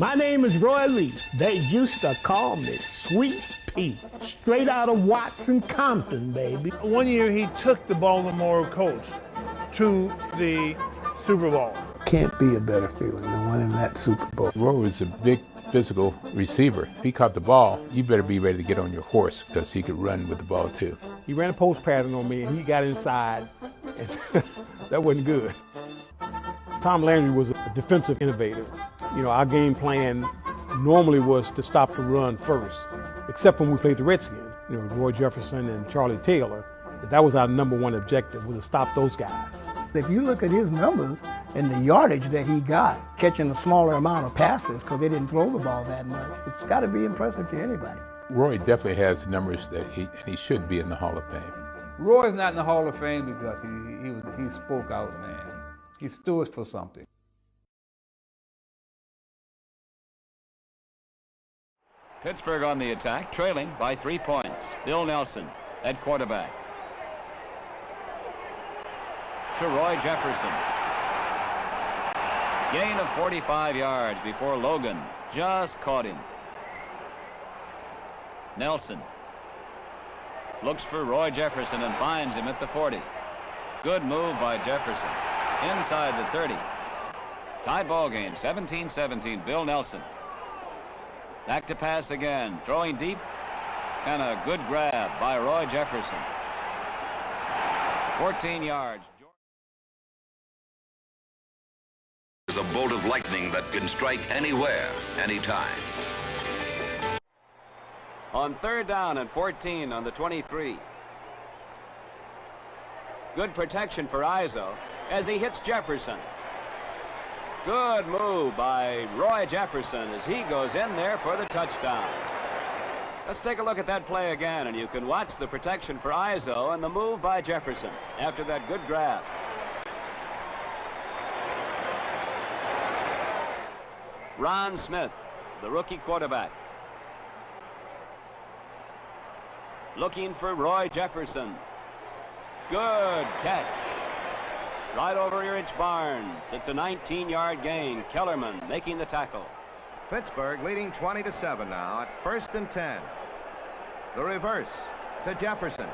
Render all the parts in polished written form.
My name is Roy Lee. They used to call me Sweet Pea. Straight out of Watson, Compton, baby. One year he took the Baltimore Colts to the Super Bowl. Can't be a better feeling than winning that Super Bowl. Roy was a big physical receiver. If he caught the ball, you better be ready to get on your horse because he could run with the ball too. He ran a post pattern on me and he got inside, and that wasn't good. Tom Landry was a defensive innovator. You know, our game plan normally was to stop the run first, except when we played the Redskins. You know, Roy Jefferson and Charlie Taylor. That was our number one objective, was to stop those guys. If you look at his numbers and the yardage that he got, catching a smaller amount of passes because they didn't throw the ball that much, it's got to be impressive to anybody. Roy definitely has numbers that he should be in the Hall of Fame. Roy's not in the Hall of Fame because he spoke out, man. He stood for something. Pittsburgh on the attack, trailing by 3 points. Bill Nelson at quarterback. To Roy Jefferson. Gain of 45 yards before Logan just caught him. Nelson looks for Roy Jefferson and finds him at the 40. Good move by Jefferson. Inside the 30. Tie ball game, 17-17, Bill Nelson. Back to pass again, throwing deep, and a good grab by Roy Jefferson. 14 yards. Is a bolt of lightning that can strike anywhere, anytime. On 3rd down and 14 on the 23. Good protection for Izzo as he hits Jefferson. Good move by Roy Jefferson as he goes in there for the touchdown. Let's take a look at that play again, and you can watch the protection for Izzo and the move by Jefferson after that good grab. Ron Smith, the rookie quarterback. Looking for Roy Jefferson. Good catch. Right over Erich Barnes. It's a 19-yard gain. Kellerman making the tackle. Pittsburgh leading 20-7 now at 1st and 10. The reverse to Jefferson.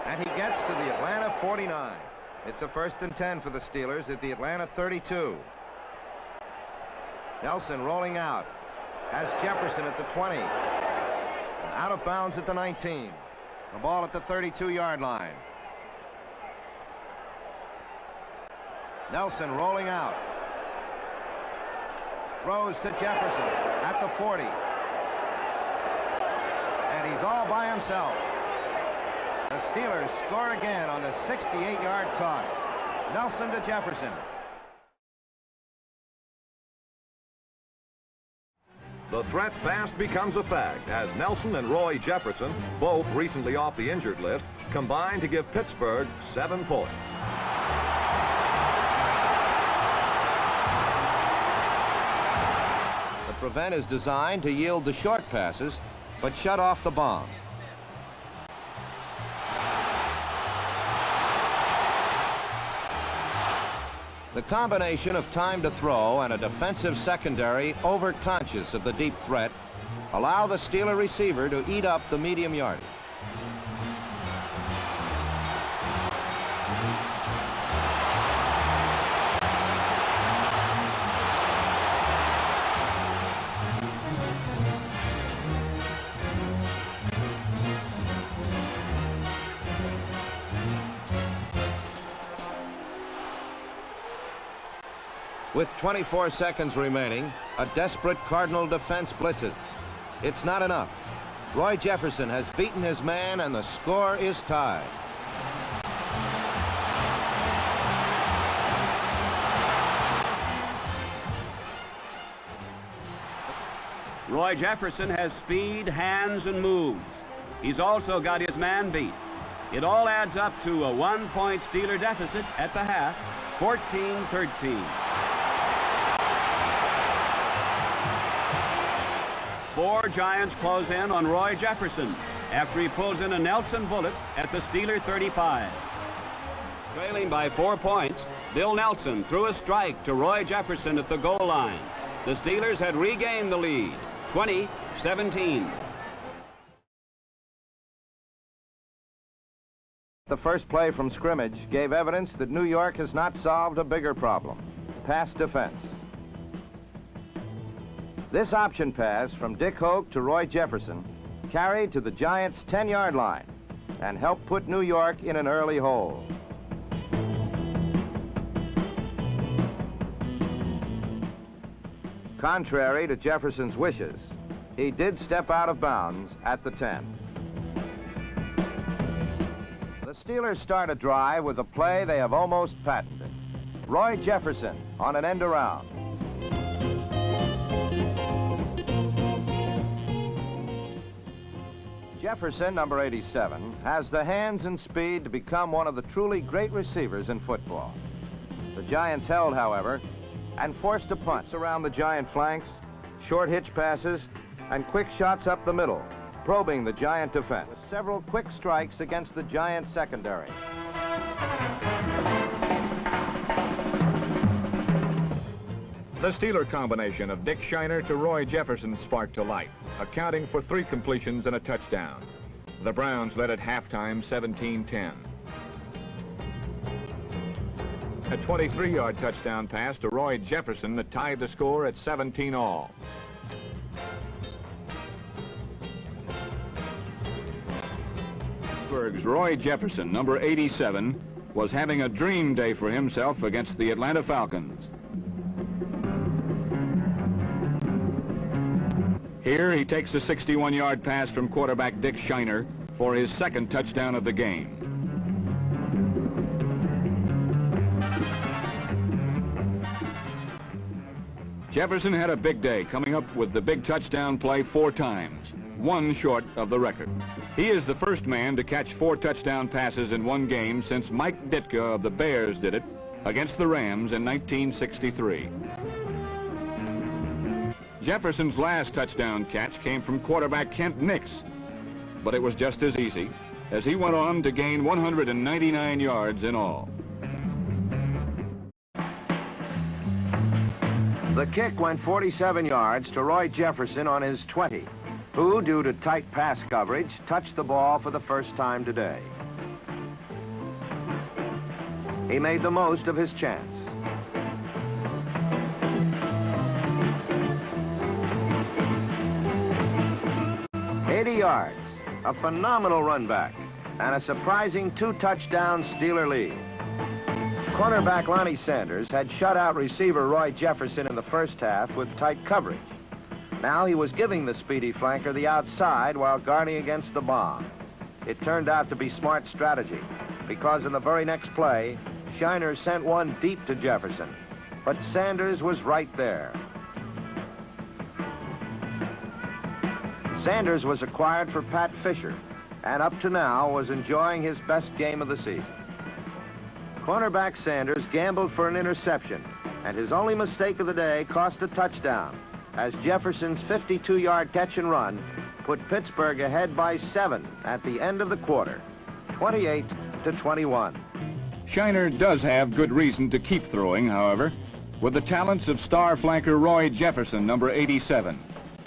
And he gets to the Atlanta 49. It's a 1st and 10 for the Steelers at the Atlanta 32. Nelson rolling out. Has Jefferson at the 20. Out of bounds at the 19. The ball at the 32-yard line. Nelson rolling out. Throws to Jefferson at the 40. And he's all by himself. The Steelers score again on the 68-yard toss. Nelson to Jefferson. The threat fast becomes a fact as Nelson and Roy Jefferson, both recently off the injured list, combine to give Pittsburgh 7 points. The prevent is designed to yield the short passes, but shut off the bomb. The combination of time to throw and a defensive secondary overconscious of the deep threat allow the Steeler receiver to eat up the medium yardage. With 24 seconds remaining, a desperate Cardinal defense blitzes. It's not enough. Roy Jefferson has beaten his man and the score is tied. Roy Jefferson has speed, hands, and moves. He's also got his man beat. It all adds up to a 1-point Steeler deficit at the half, 14-13. 4 Giants close in on Roy Jefferson after he pulls in a Nelson bullet at the Steeler 35. Trailing by 4 points, Bill Nelson threw a strike to Roy Jefferson at the goal line. The Steelers had regained the lead, 20-17. The first play from scrimmage gave evidence that New York has not solved a bigger problem: pass defense. This option pass from Dick Hoke to Roy Jefferson carried to the Giants' 10-yard line and helped put New York in an early hole. Contrary to Jefferson's wishes, he did step out of bounds at the 10. The Steelers start a drive with a play they have almost patented: Roy Jefferson on an end around. Jefferson, number 87, has the hands and speed to become one of the truly great receivers in football. The Giants held, however, and forced a punt around the Giant flanks, short hitch passes, and quick shots up the middle, probing the Giant defense. Several quick strikes against the Giant secondary. The Steeler combination of Dick Shiner to Roy Jefferson sparked to life, accounting for 3 completions and a touchdown. The Browns led at halftime 17-10. A 23-yard touchdown pass to Roy Jefferson that tied the score at 17-all. Pittsburgh's Roy Jefferson, number 87, was having a dream day for himself against the Atlanta Falcons. Here he takes a 61-yard pass from quarterback Dick Shiner for his second touchdown of the game. Jefferson had a big day, coming up with the big touchdown play 4 times, 1 short of the record. He is the first man to catch 4 touchdown passes in one game since Mike Ditka of the Bears did it against the Rams in 1963. Jefferson's last touchdown catch came from quarterback Kent Nix, but it was just as easy, as he went on to gain 199 yards in all. The kick went 47 yards to Roy Jefferson on his 20, who, due to tight pass coverage, touched the ball for the first time today. He made the most of his chance. Yards, a phenomenal run back, and a surprising 2-touchdown Steeler lead. Cornerback Lonnie Sanders had shut out receiver Roy Jefferson in the first half with tight coverage. Now he was giving the speedy flanker the outside while guarding against the bomb. It turned out to be smart strategy, because in the very next play, Shiner sent one deep to Jefferson, but Sanders was right there. Sanders was acquired for Pat Fisher, and up to now was enjoying his best game of the season. Cornerback Sanders gambled for an interception, and his only mistake of the day cost a touchdown, as Jefferson's 52-yard catch and run put Pittsburgh ahead by 7 at the end of the quarter, 28-21. Shiner does have good reason to keep throwing, however, with the talents of star flanker Roy Jefferson, number 87.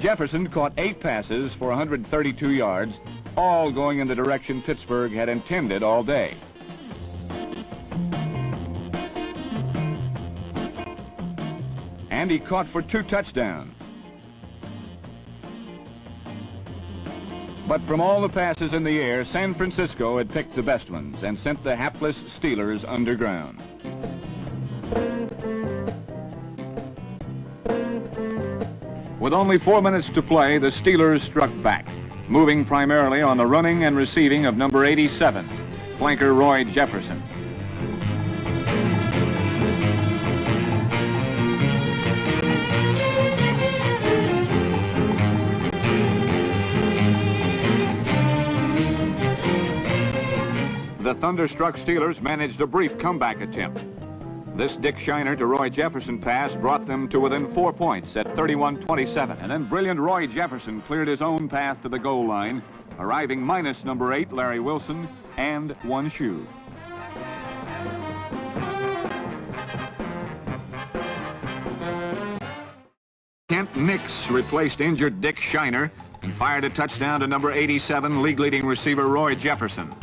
Jefferson caught 8 passes for 132 yards, all going in the direction Pittsburgh had intended all day. And he caught for 2 touchdowns. But from all the passes in the air, San Francisco had picked the best ones and sent the hapless Steelers underground. With only 4 minutes to play, the Steelers struck back, moving primarily on the running and receiving of number 87, flanker Roy Jefferson. The thunderstruck Steelers managed a brief comeback attempt. This Dick Shiner to Roy Jefferson pass brought them to within 4 points at 31-27. And then brilliant Roy Jefferson cleared his own path to the goal line, arriving minus number 8, Larry Wilson, and 1 shoe. Kent Nix replaced injured Dick Shiner and fired a touchdown to number 87 league-leading receiver Roy Jefferson.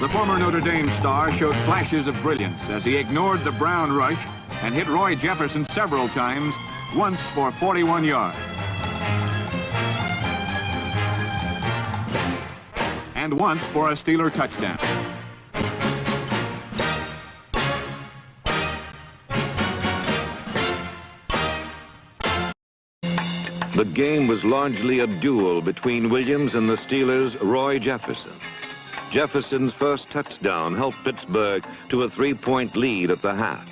The former Notre Dame star showed flashes of brilliance as he ignored the Brown rush and hit Roy Jefferson several times, once for 41 yards. And once for a Steeler touchdown. The game was largely a duel between Williams and the Steelers' Roy Jefferson. Jefferson's first touchdown helped Pittsburgh to a 3-point lead at the half.